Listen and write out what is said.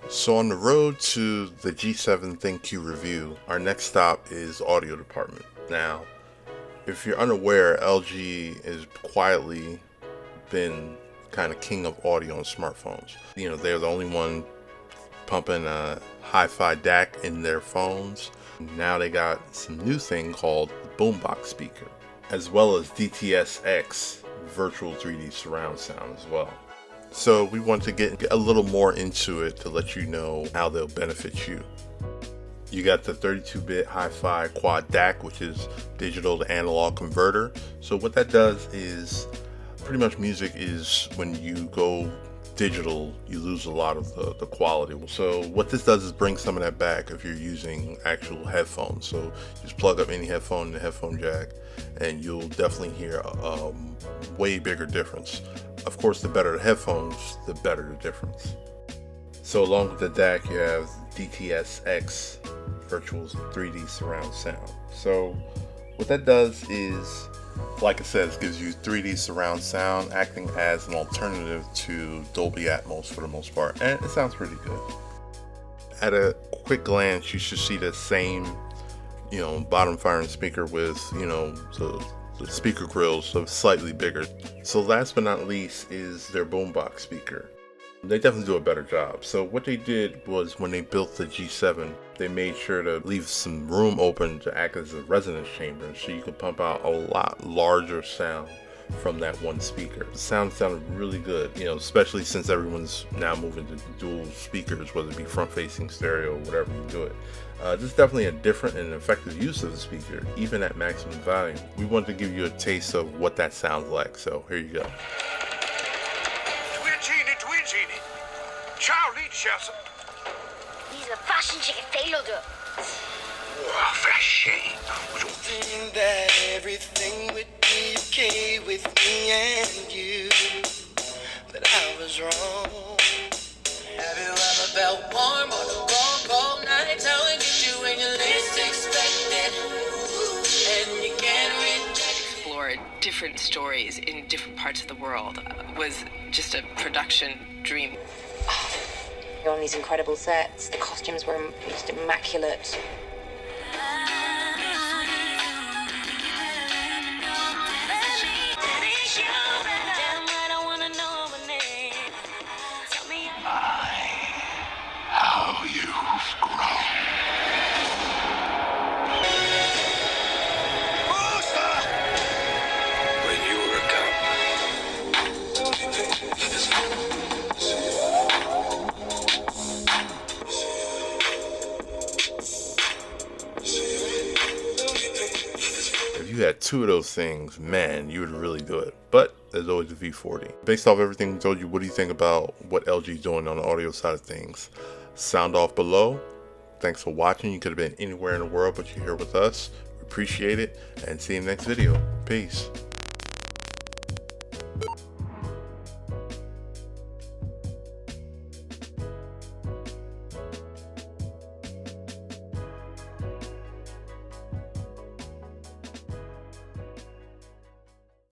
So on the road to the G7 ThinQ review, our next stop is audio department. Now, if you're unaware, LG has quietly been kind of king of audio on smartphones. You know, they're the only one pumping a hi-fi DAC in their phones. Now they got some new thing called the Boombox speaker, as well as DTS X virtual 3D surround sound as well. So we want to get a little more into it to let you know how they'll benefit you. You got the 32-bit hi-fi Quad DAC, which is digital to analog converter. So what that does is, pretty much music is when you go digital, you lose a lot of the quality. So what this does is bring some of that back if you're using actual headphones. So just plug up any headphone in the headphone jack and you'll definitely hear a way bigger difference. Of course, the better the headphones, the better the difference. So along with the DAC, you have DTS X virtual 3D surround sound. So what that does is, like it says, gives you 3D surround sound, acting as an alternative to Dolby Atmos for the most part, and it sounds pretty good. At a quick glance, you should see the same, bottom firing speaker with, the speaker grills, so slightly bigger. So last but not least is their Boombox speaker. They definitely do a better job. So what they did was, when they built the G7, they made sure to leave some room open to act as a resonance chamber, so you can pump out a lot larger sound from that one speaker. The sound sounded really good, especially since everyone's now moving to dual speakers, whether it be front-facing stereo or whatever you do it. This is definitely a different and effective use of the speaker, even at maximum volume. We wanted to give you a taste of what that sounds like, so here you go. Diese Waschenschicke Fehler. Think that everything would be okay with me and you, but I was wrong. Have you ever felt warm on a cold, cold night? How it gets you when you least expect it, and you can't reject. Explore different stories in different parts of the world was just a production dream. You're on these incredible sets. The costumes were just immaculate. How you've grown. When you were a cop. If you had two of those things, man, you would really do it. But there's always the V40. Based off everything we told you, what do you think about what LG is doing on the audio side of things? Sound off below. Thanks for watching. You could have been anywhere in the world, but you're here with us. We appreciate it, and see you in the next video. Peace.